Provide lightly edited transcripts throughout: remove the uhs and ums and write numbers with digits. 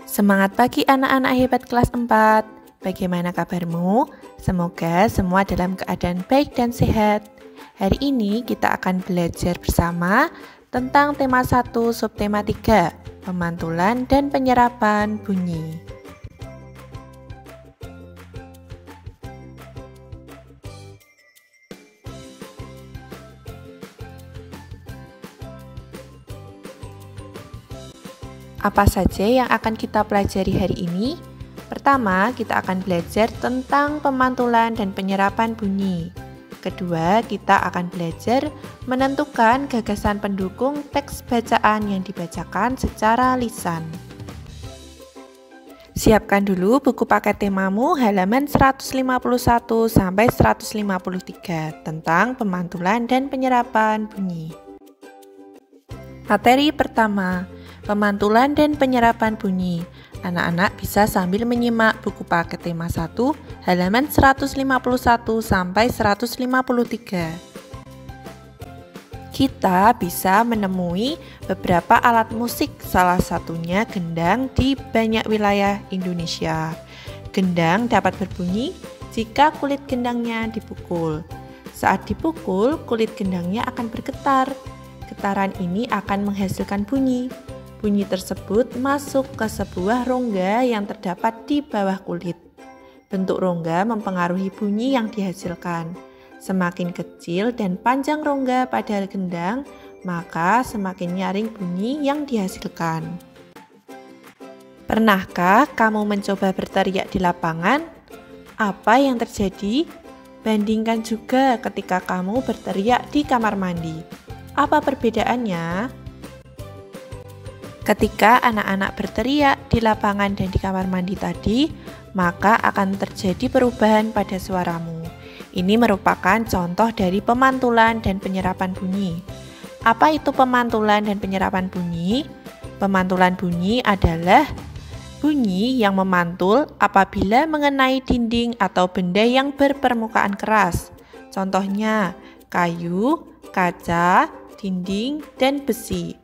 Semangat pagi anak-anak hebat kelas 4. Bagaimana kabarmu? Semoga semua dalam keadaan baik dan sehat. Hari ini kita akan belajar bersama tentang tema 1 subtema 3, pemantulan dan penyerapan bunyi. Apa saja yang akan kita pelajari hari ini? Pertama, kita akan belajar tentang pemantulan dan penyerapan bunyi. Kedua, kita akan belajar menentukan gagasan pendukung teks bacaan yang dibacakan secara lisan. Siapkan dulu buku paket temamu halaman 151 sampai 153 tentang pemantulan dan penyerapan bunyi. Materi pertama, pemantulan dan penyerapan bunyi. Anak-anak bisa sambil menyimak buku paket tema 1 halaman 151 sampai 153. Kita bisa menemui beberapa alat musik, salah satunya gendang di banyak wilayah Indonesia. Gendang dapat berbunyi jika kulit gendangnya dipukul. Saat dipukul, kulit gendangnya akan bergetar. Getaran ini akan menghasilkan bunyi. Bunyi tersebut masuk ke sebuah rongga yang terdapat di bawah kulit. Bentuk rongga mempengaruhi bunyi yang dihasilkan. Semakin kecil dan panjang rongga pada gendang, maka semakin nyaring bunyi yang dihasilkan. Pernahkah kamu mencoba berteriak di lapangan? Apa yang terjadi? Bandingkan juga ketika kamu berteriak di kamar mandi. Apa perbedaannya? Ketika anak-anak berteriak di lapangan dan di kamar mandi tadi, maka akan terjadi perubahan pada suaramu. Ini merupakan contoh dari pemantulan dan penyerapan bunyi. Apa itu pemantulan dan penyerapan bunyi? Pemantulan bunyi adalah bunyi yang memantul apabila mengenai dinding atau benda yang berpermukaan keras. Contohnya, kayu, kaca, dinding, dan besi.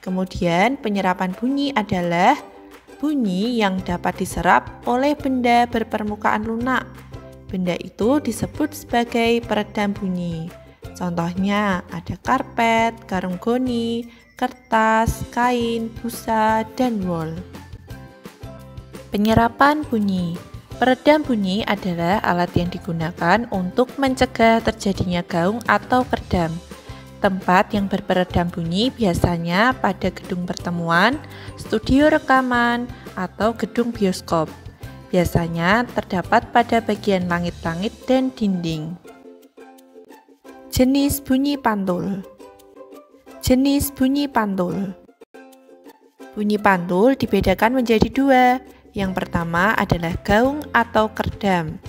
Kemudian penyerapan bunyi adalah bunyi yang dapat diserap oleh benda berpermukaan lunak. Benda itu disebut sebagai peredam bunyi. Contohnya ada karpet, karung goni, kertas, kain, busa, dan wol. Penyerapan bunyi. Peredam bunyi adalah alat yang digunakan untuk mencegah terjadinya gaung atau kerdam. Tempat yang berperedam bunyi biasanya pada gedung pertemuan, studio rekaman, atau gedung bioskop. Biasanya terdapat pada bagian langit-langit dan dinding. Jenis bunyi pantul. Jenis bunyi pantul. Bunyi pantul dibedakan menjadi dua. Yang pertama adalah gaung atau kerdam.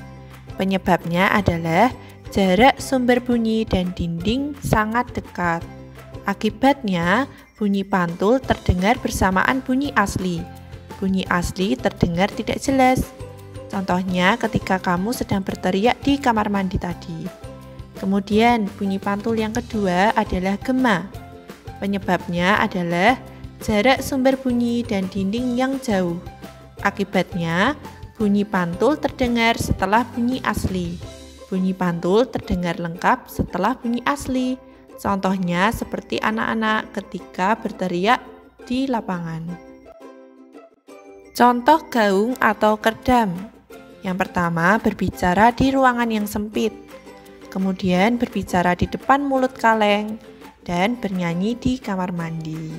Penyebabnya adalah jarak sumber bunyi dan dinding sangat dekat. Akibatnya, bunyi pantul terdengar bersamaan bunyi asli. Bunyi asli terdengar tidak jelas. Contohnya ketika kamu sedang berteriak di kamar mandi tadi. Kemudian, bunyi pantul yang kedua adalah gema. Penyebabnya adalah jarak sumber bunyi dan dinding yang jauh. Akibatnya, bunyi pantul terdengar setelah bunyi asli. Bunyi pantul terdengar lengkap setelah bunyi asli. Contohnya seperti anak-anak ketika berteriak di lapangan. Contoh gaung atau kerdam. Yang pertama, berbicara di ruangan yang sempit. Kemudian berbicara di depan mulut kaleng dan bernyanyi di kamar mandi.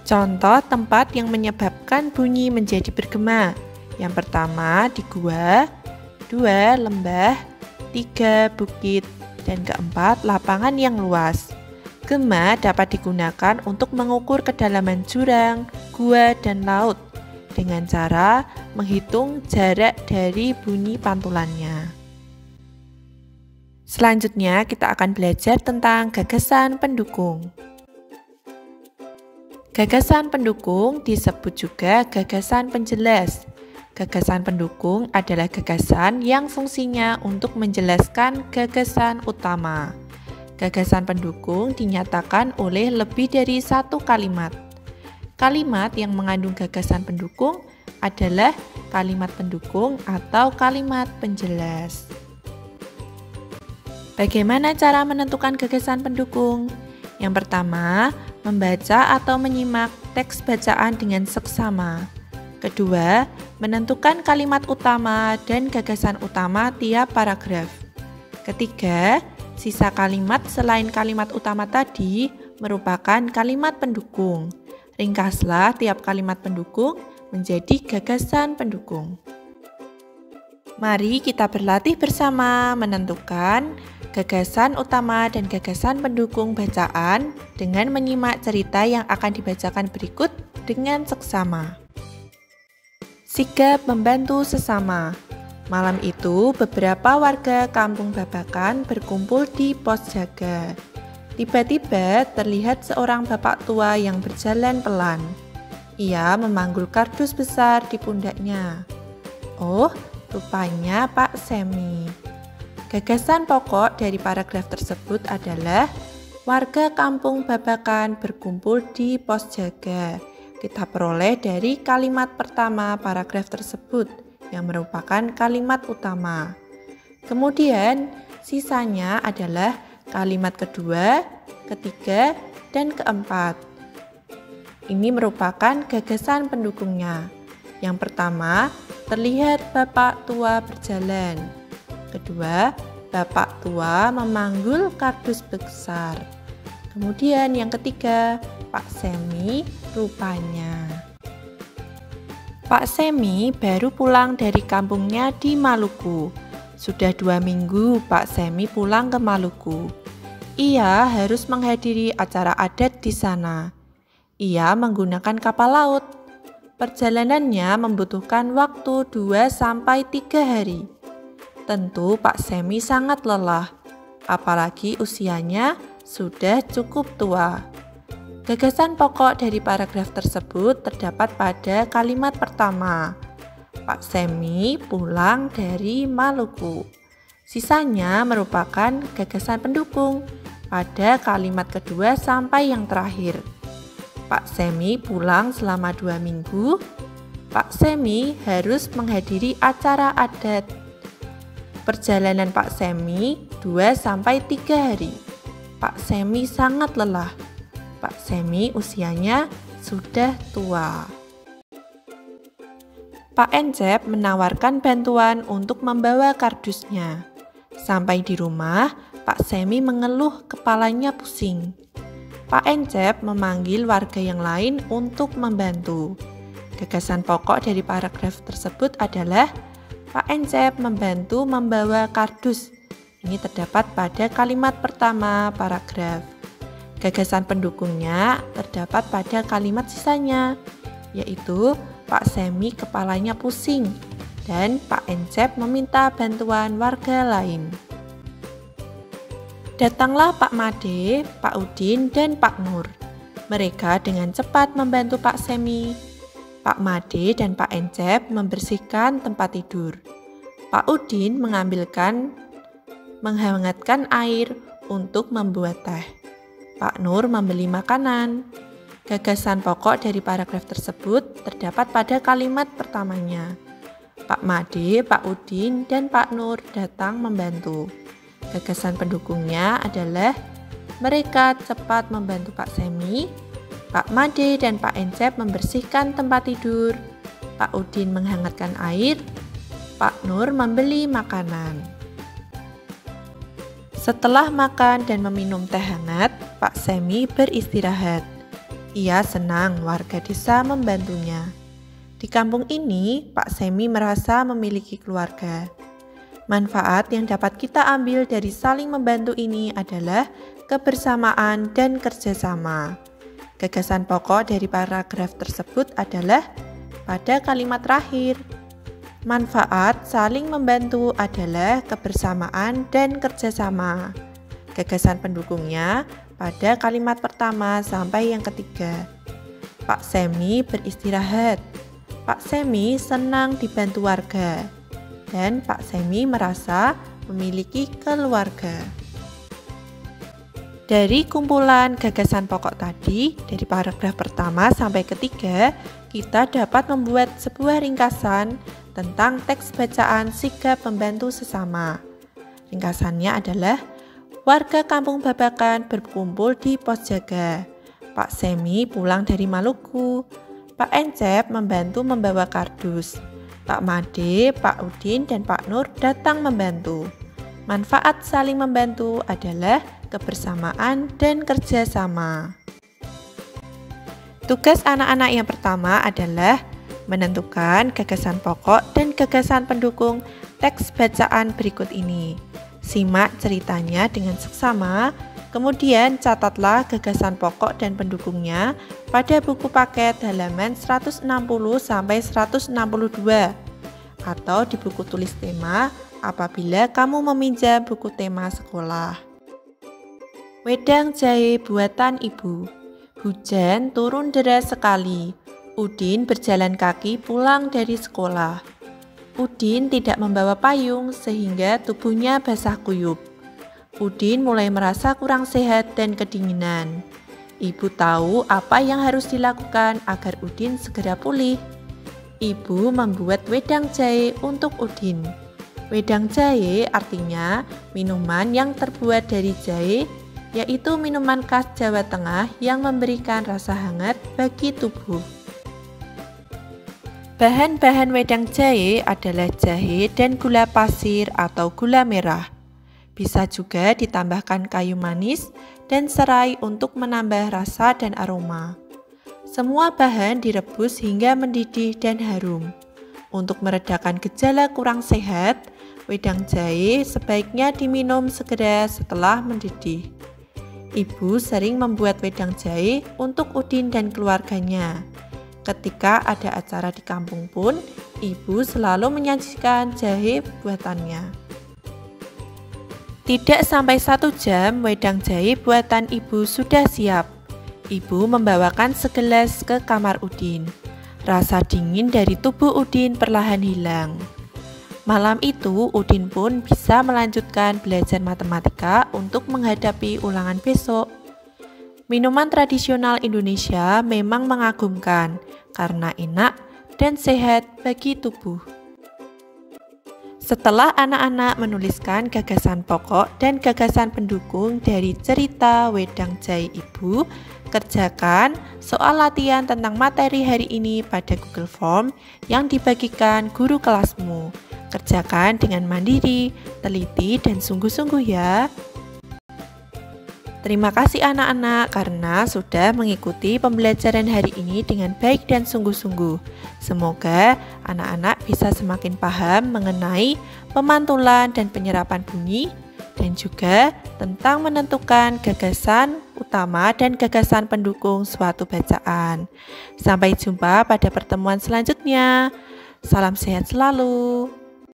Contoh tempat yang menyebabkan bunyi menjadi bergema. Yang pertama, di gua. 2. Lembah, 3. Bukit, dan keempat, lapangan yang luas. Gema dapat digunakan untuk mengukur kedalaman jurang, gua, dan laut dengan cara menghitung jarak dari bunyi pantulannya. Selanjutnya, kita akan belajar tentang gagasan pendukung. Gagasan pendukung disebut juga gagasan penjelas. Gagasan pendukung adalah gagasan yang fungsinya untuk menjelaskan gagasan utama. Gagasan pendukung dinyatakan oleh lebih dari satu kalimat. Kalimat yang mengandung gagasan pendukung adalah kalimat pendukung atau kalimat penjelas. Bagaimana cara menentukan gagasan pendukung? Yang pertama, membaca atau menyimak teks bacaan dengan seksama. Kedua, menentukan kalimat utama dan gagasan utama tiap paragraf. Ketiga, sisa kalimat selain kalimat utama tadi merupakan kalimat pendukung. Ringkaslah tiap kalimat pendukung menjadi gagasan pendukung. Mari kita berlatih bersama menentukan gagasan utama dan gagasan pendukung bacaan dengan menyimak cerita yang akan dibacakan berikut dengan seksama. Sigap membantu sesama. Malam itu, beberapa warga Kampung Babakan berkumpul di pos jaga. Tiba-tiba terlihat seorang bapak tua yang berjalan pelan. Ia memanggul kardus besar di pundaknya. Oh, rupanya Pak Semi. Gagasan pokok dari paragraf tersebut adalah warga Kampung Babakan berkumpul di pos jaga. Kita peroleh dari kalimat pertama paragraf tersebut yang merupakan kalimat utama. Kemudian sisanya adalah kalimat kedua, ketiga, dan keempat. Ini merupakan gagasan pendukungnya. Yang pertama, terlihat bapak tua berjalan. Kedua, bapak tua memanggul kardus besar. Kemudian yang ketiga, Pak Semi rupanya. Pak Semi baru pulang dari kampungnya di Maluku. Sudah 2 minggu Pak Semi pulang ke Maluku. Ia harus menghadiri acara adat di sana. Ia menggunakan kapal laut. Perjalanannya membutuhkan waktu 2-3 hari. Tentu Pak Semi sangat lelah, apalagi usianya sudah cukup tua. Gagasan pokok dari paragraf tersebut terdapat pada kalimat pertama. Pak Semi pulang dari Maluku. Sisanya merupakan gagasan pendukung pada kalimat kedua sampai yang terakhir. Pak Semi pulang selama 2 minggu. Pak Semi harus menghadiri acara adat. Perjalanan Pak Semi 2-3 hari. Pak Semi sangat lelah. Pak Semi usianya sudah tua. Pak Encep menawarkan bantuan untuk membawa kardusnya. Sampai di rumah, Pak Semi mengeluh kepalanya pusing. Pak Encep memanggil warga yang lain untuk membantu. Gagasan pokok dari paragraf tersebut adalah Pak Encep membantu membawa kardus. Ini terdapat pada kalimat pertama paragraf. Gagasan pendukungnya terdapat pada kalimat sisanya, yaitu Pak Semi kepalanya pusing dan Pak Encep meminta bantuan warga lain. Datanglah Pak Made, Pak Udin, dan Pak Nur. Mereka dengan cepat membantu Pak Semi. Pak Made dan Pak Encep membersihkan tempat tidur. Pak Udin menghangatkan air untuk membuat teh. Pak Nur membeli makanan. Gagasan pokok dari paragraf tersebut terdapat pada kalimat pertamanya. Pak Made, Pak Udin, dan Pak Nur datang membantu. Gagasan pendukungnya adalah mereka cepat membantu Pak Semi. Pak Made dan Pak Encep membersihkan tempat tidur. Pak Udin menghangatkan air. Pak Nur membeli makanan. Setelah makan dan meminum teh hangat, Pak Semi beristirahat. Ia senang warga desa membantunya. Di kampung ini, Pak Semi merasa memiliki keluarga. Manfaat yang dapat kita ambil dari saling membantu ini adalah kebersamaan dan kerjasama. Gagasan pokok dari paragraf tersebut adalah pada kalimat terakhir. Manfaat saling membantu adalah kebersamaan dan kerjasama. Gagasan pendukungnya pada kalimat pertama sampai yang ketiga. Pak Semi beristirahat. Pak Semi senang dibantu warga. Dan Pak Semi merasa memiliki keluarga. Dari kumpulan gagasan pokok tadi, dari paragraf pertama sampai ketiga, kita dapat membuat sebuah ringkasan tentang teks bacaan sigap membantu sesama. Ringkasannya adalah, warga kampung Babakan berkumpul di pos jaga. Pak Semi pulang dari Maluku. Pak Encep membantu membawa kardus. Pak Made, Pak Udin, dan Pak Nur datang membantu. Manfaat saling membantu adalah kebersamaan dan kerjasama. Tugas anak-anak yang pertama adalah menentukan gagasan pokok dan gagasan pendukung teks bacaan berikut ini. Simak ceritanya dengan seksama, kemudian catatlah gagasan pokok dan pendukungnya pada buku paket halaman 160 sampai 162 atau di buku tulis tema apabila kamu meminjam buku tema sekolah. Wedang jahe buatan ibu. Hujan turun deras sekali. Udin berjalan kaki pulang dari sekolah. Udin tidak membawa payung sehingga tubuhnya basah kuyup. Udin mulai merasa kurang sehat dan kedinginan. Ibu tahu apa yang harus dilakukan agar Udin segera pulih. Ibu membuat wedang jahe untuk Udin. Wedang jahe artinya minuman yang terbuat dari jahe, yaitu minuman khas Jawa Tengah yang memberikan rasa hangat bagi tubuh. Bahan-bahan wedang jahe adalah jahe dan gula pasir atau gula merah. Bisa juga ditambahkan kayu manis dan serai untuk menambah rasa dan aroma. Semua bahan direbus hingga mendidih dan harum. Untuk meredakan gejala kurang sehat, wedang jahe sebaiknya diminum segera setelah mendidih. Ibu sering membuat wedang jahe untuk Udin dan keluarganya. Ketika ada acara di kampung pun, ibu selalu menyajikan jahe buatannya. Tidak sampai 1 jam, wedang jahe buatan ibu sudah siap. Ibu membawakan segelas ke kamar Udin. Rasa dingin dari tubuh Udin perlahan hilang. Malam itu, Udin pun bisa melanjutkan belajar matematika untuk menghadapi ulangan besok. Minuman tradisional Indonesia memang mengagumkan karena enak dan sehat bagi tubuh. Setelah anak-anak menuliskan gagasan pokok dan gagasan pendukung dari cerita wedang jahe ibu, kerjakan soal latihan tentang materi hari ini pada Google Form yang dibagikan guru kelasmu. Kerjakan dengan mandiri, teliti, dan sungguh-sungguh ya. Terima kasih anak-anak karena sudah mengikuti pembelajaran hari ini dengan baik dan sungguh-sungguh. Semoga anak-anak bisa semakin paham mengenai pemantulan dan penyerapan bunyi dan juga tentang menentukan gagasan utama dan gagasan pendukung suatu bacaan. Sampai jumpa pada pertemuan selanjutnya. Salam sehat selalu.